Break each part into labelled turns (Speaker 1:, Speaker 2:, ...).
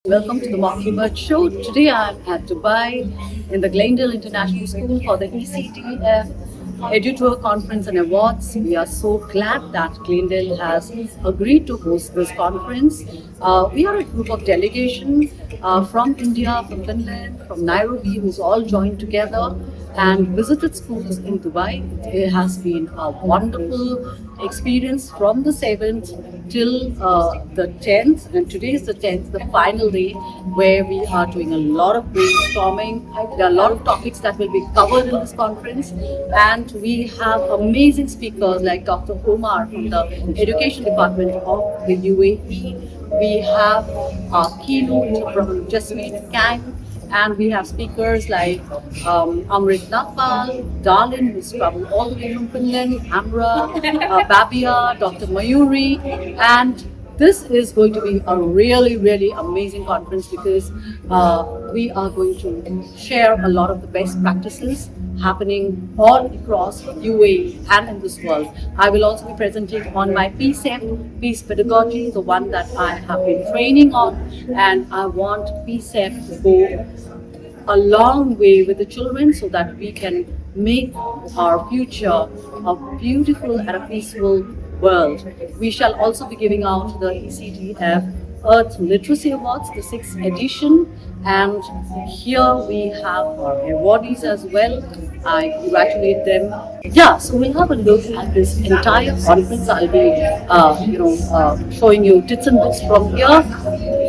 Speaker 1: Welcome to the Mockingbird Show. Today I'm at Dubai in the Glendale International School for the ECTF EduTour Conference and Awards. We are so glad that Glendale has agreed to host this conference. We are a group of delegation from India, from Finland, from Nairobi, who's all joined together and visited schools in Dubai. It has been a wonderful experience from the 7th till the 10th, and today is the 10th, the final day, where we are doing a lot of brainstorming. There are a lot of topics that will be covered in this conference, and we have amazing speakers like Dr. Omar from the Education Department of the UAE. We have our keynote from Jasmine Kang, and we have speakers like Amrit Nagpal, Darlin, who's traveled all the way from Finland, Amra, Babia, Dr. Mayuri, and this is going to be a really, really amazing conference because we are going to share a lot of the best practices happening all across UAE and in this world. I will also be presenting on my PSEP, Peace Pedagogy, the one that I have been training on, and I want PSEP to go a long way with the children so that we can make our future a beautiful and a peaceful world. We shall also be giving out the ECDF Earth Literacy Awards, the 6th edition, and here we have our awardees as well. I congratulate them. Yeah, so we'll have a look at this entire conference. I'll be, showing you bits and bits from here.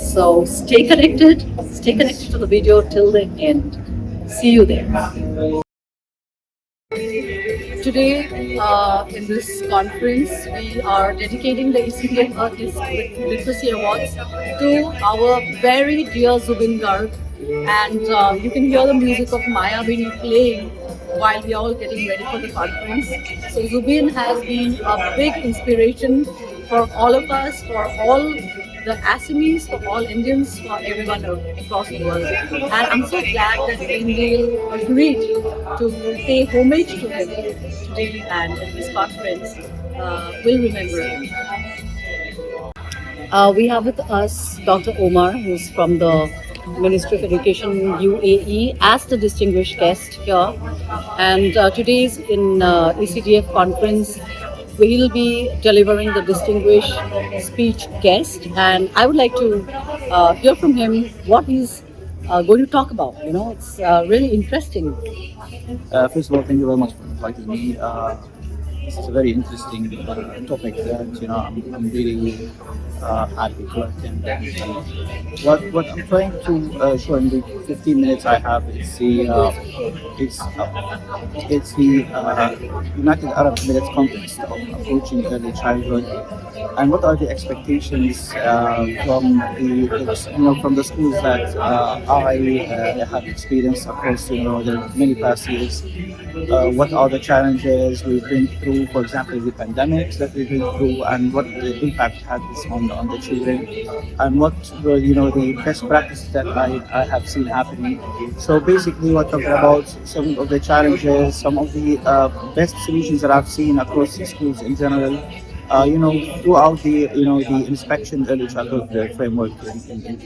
Speaker 1: So stay connected to the video till the end. See you there. Today, in this conference, we are dedicating the ECDF Earth Literacy Awards to our very dear Zubin Garg. And you can hear the music of Maya Bini playing while we are all getting ready for the conference. So Zubin has been a big inspiration for all of us, for all the Assamese, for all Indians, for everyone across the world. And I'm so glad that Glendale agreed to pay homage to him today, and at this conference we'll remember him. We have with us Dr. Omar, who's from the Ministry of Education UAE, as the distinguished guest here. And today's in ECDF conference, we'll be delivering the distinguished speech guest, and I would like to hear from him what he's going to talk about. You know, it's really interesting.
Speaker 2: First of all, thank you very much for inviting me. This is a very interesting topic that I'm really happy to attend. What I'm trying to show in the 15 minutes I have is the United Arab Emirates context of approaching early childhood, and what are the expectations from the schools that I have experienced across the many past years. What are the challenges we've been through, for example, the pandemics that we've been through, and what the impact had this on the children, and what were the best practices that I have seen happening. So basically, we're talking about some of the challenges, some of the best solutions that I've seen across the schools in general. Throughout the inspection early childhood framework in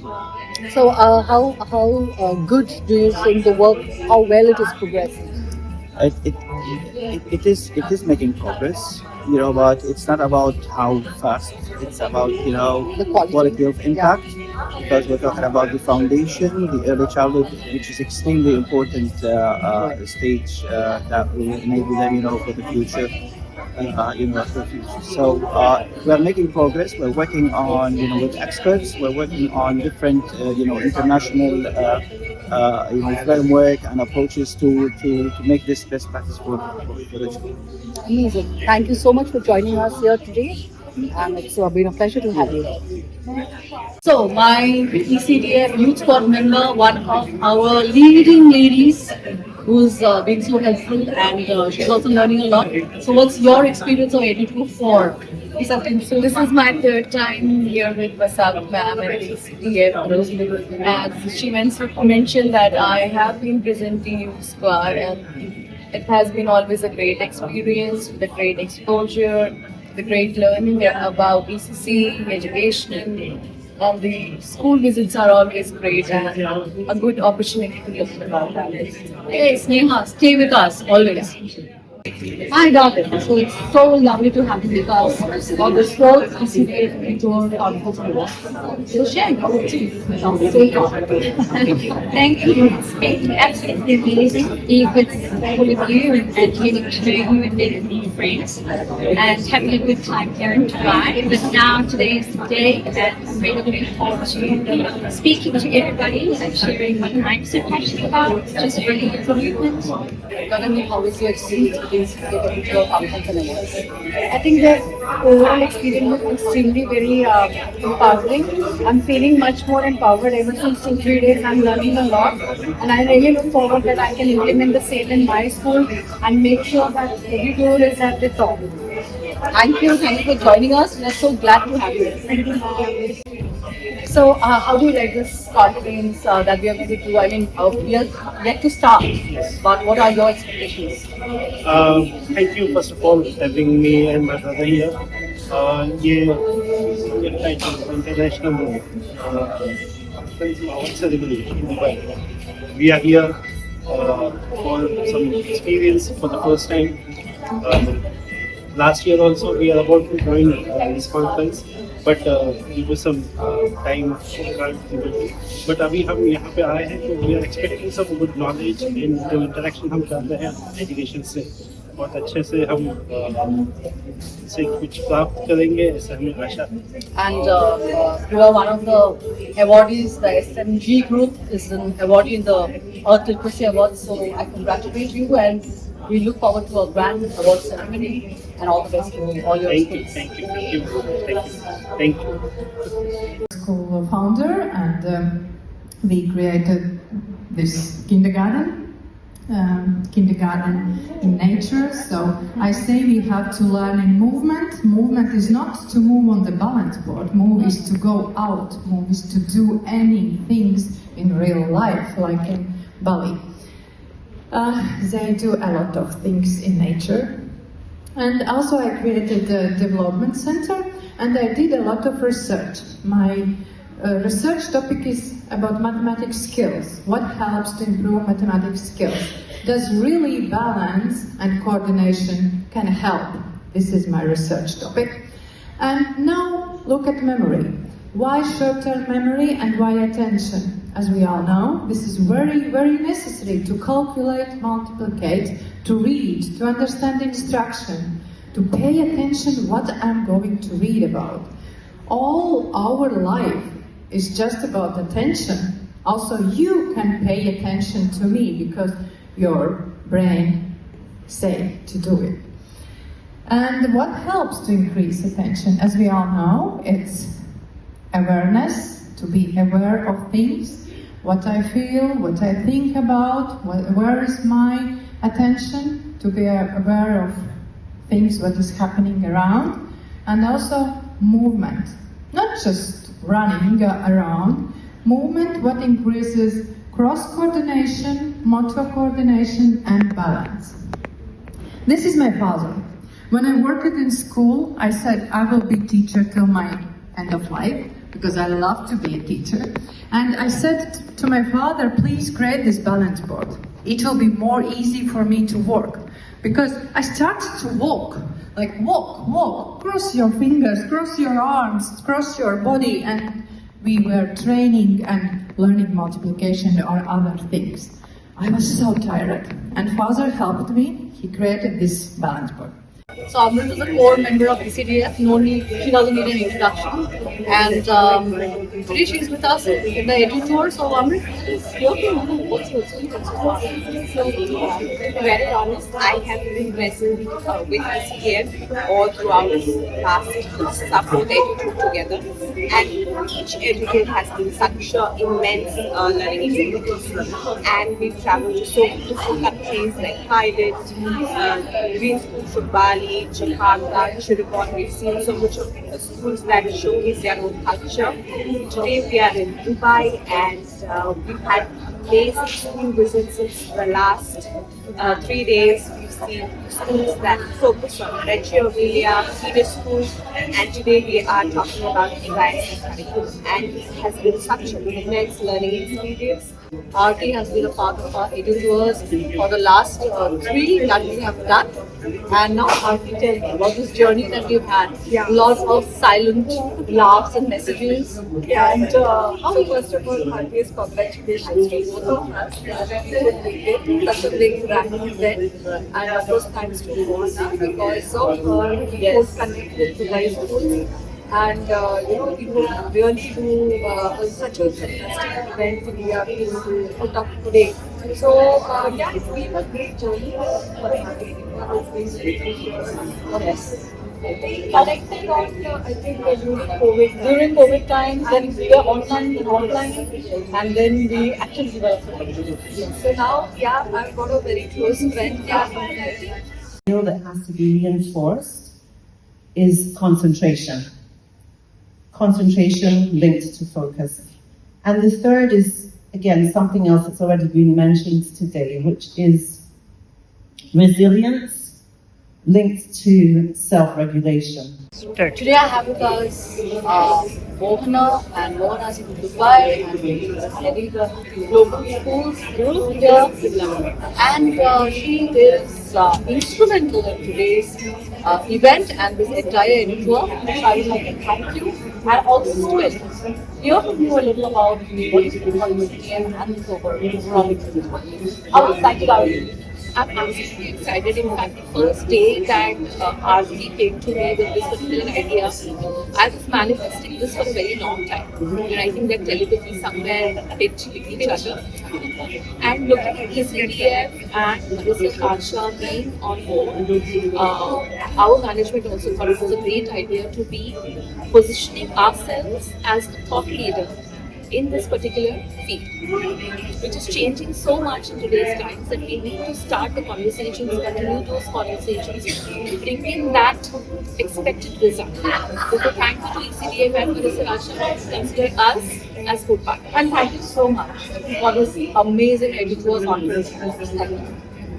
Speaker 1: So, how good do you think the work? How well it is progressing?
Speaker 2: it, it, it is making progress, but it's not about how fast. It's about
Speaker 1: The quality.
Speaker 2: quality of impact, because we're talking about the foundation, the early childhood, which is extremely important stage that will enable them, for the future. For the future. So we're making progress. We're working on, with experts. We're working on different, international, framework and approaches to make this best practice for the children.
Speaker 1: Amazing. Thank you so much for joining us here today. And it's been a pleasure to have you. So, my ECDF Youth Squad member, one of our leading ladies, who's been so helpful, and she's also learning a lot. So, what's your experience of Edu 4?
Speaker 3: So this is my third time here with Vasant ma'am at the ECDF. As she mentioned that I have been presenting Youth Squad, and it has been always a great experience, the great exposure, the great learning about ECC, education, and the school visits are always great and a good opportunity to learn about that.
Speaker 1: Hey, Sneha, stay with us always.
Speaker 3: Hi, Doctor. So it's so lovely to have you with us on this first ECDA tour conference. So share your experience.
Speaker 4: Thank you. It's been absolutely amazing being with all of you and getting to know you and meeting new friends and having a good time here in Dubai. But now today is the day and I'm really looking forward to speaking to everybody and sharing what I'm so passionate about, just bringing improvement.
Speaker 1: Gagan, how is your experience with these conference and awards?
Speaker 3: I think the overall experience was extremely very empowering. I'm feeling much more empowered ever since 2-3 days. I'm learning a lot, and I really look forward that I can implement the same in my school and make sure that every tour is at the top.
Speaker 1: Thank you for joining us. We're so glad to have you. So, how do you like this conference that we are going to do? I mean, we are yet to start, but what are your expectations?
Speaker 5: Thank you first of all having me and my brother here. ये international award ceremony in Dubai. We are here for some experience for the first time. Last year also we are about to join this conference, but due to some time we can't able to. But अभी हम यहाँ पे आए हैं तो we are expecting some good knowledge in जो interaction हम कर रहे हैं education से बहुत अच्छे से हम से कुछ प्राप्त करेंगे ऐसा हमें आशा है.
Speaker 1: And you are one of the awardees. The SMG group is an awardee in the Earth Literacy Awards. So I congratulate you, and we look forward to a grand award ceremony. And all the best to all your schools.
Speaker 5: Thank you.
Speaker 6: School founder, and we created this kindergarten in nature. So I say we have to learn in movement. Movement is not to move on the balance board. Move is to go out. Move is to do any things in real life, like in Bali. They do a lot of things in nature. And also I created a development center, and I did a lot of research. My research topic is about mathematics skills. What helps to improve mathematics skills? Does really balance and coordination can help? This is my research topic. And now look at memory. Why short-term memory and why attention? As we all know, this is very, very necessary to calculate, multiplicate, to read, to understand instruction, to pay attention what I'm going to read about. All our life is just about attention. Also, you can pay attention to me because your brain say to do it. And what helps to increase attention? As we all know, it's awareness, to be aware of things, what I feel, what I think about, where is my attention, to be aware of things, what is happening around, and also movement, not just running around, movement what increases cross-coordination, motor coordination, and balance. This is my puzzle. When I worked in school, I said I will be teacher till my end of life, because I love to be a teacher. And I said to my father, please create this balance board. It will be more easy for me to work. Because I started to walk, like walk, cross your fingers, cross your arms, cross your body, and we were training and learning multiplication or other things. I was so tired, and father helped me. He created this balance board.
Speaker 1: So Amrit is a core member of ECDF. She doesn't need an introduction. And today she's with us in the Edu Tour. So Amrit, what's your experience?
Speaker 7: So, to be very honest, I have been present with ECDF all throughout the past support Edu together. And each Edu has been such an immense learning experience. And we've traveled to so many countries like Thailand, Green School from Bali, Jakarta, Cirebon. We've seen so much of schools that showcase their own culture. Today we are in Dubai, and we've had amazing school visits since the last 3 days. We've seen schools that focus on Reggio Emilia, feeder schools, and today we are talking about design and curriculum. And it has been such an immense learning experience. RT has been a part of our edu tours for the last 3 that we have done. And now RT, tell me about this journey that we've had. Lots of silent laughs and messages.
Speaker 3: And first of all, heartiest congratulations to both of us. Such a big random event. And of course, thanks to Mona because of her connected to high schools. And we would really do such a fantastic event we are able to put up today. So it's been a great journey for yes. Connected on I think during COVID times, then we were online and offline, and then we actually developed it. So now, I've got a very close friend.
Speaker 8: Skill that has to be reinforced is concentration. Concentration linked to focus. And the third is, again, something else that's already been mentioned today, which is resilience linked to self-regulation.
Speaker 1: Today I have with us Mohana, and Mohana is in Dubai and is heading the global schools here. And she is instrumental in today's event and this entire tour. So I would like to thank you and also hear from you a little about what is the university and the overall. How excited are you?
Speaker 7: I'm absolutely excited. In fact, the first day that RT came to me with this particular idea, I was manifesting this for a very long time. And I think that telepathy somewhere hit each other. And looking at this EDF and Mr. Asha being on board, our management also thought it was a great idea to be positioning ourselves as a thought leader in this particular field, which is changing so much in today's times that we need to start the conversations, continue those conversations, bring in that expected result. So thank you to ECDF and Mr. Asha, consider us as good partners.
Speaker 1: And thank you so much for this amazing editorial conference. Thank you.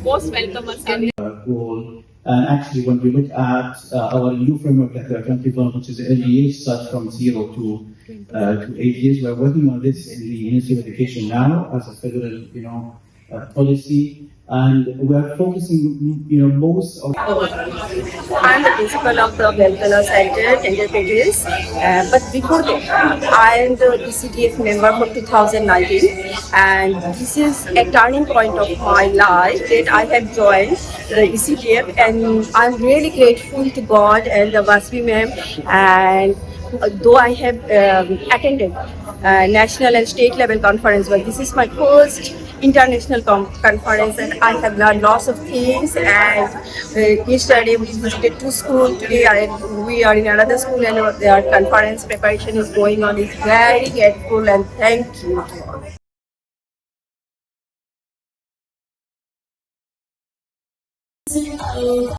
Speaker 7: Most welcome, Asya.
Speaker 2: Goal. And actually, when we look at our new framework that we are currently developing, which is early age, starts from 0 to 8 years. We're working on this in the Ministry of Education now as a federal, policy, and we're focusing, most of.
Speaker 9: I'm the principal of the Belkala Center, Tender Pages. But before that, I am the ECDF member for 2019, and this is a turning point of my life that I have joined the ECDF, and I'm really grateful to God and the Vasvi ma'am. And though I have attended national and state level conference, but this is my first international conference, and I have learned lots of things. And yesterday we visited 2 schools. Today we are in another school, and their conference preparation is going on. It's very grateful, and thank you to all.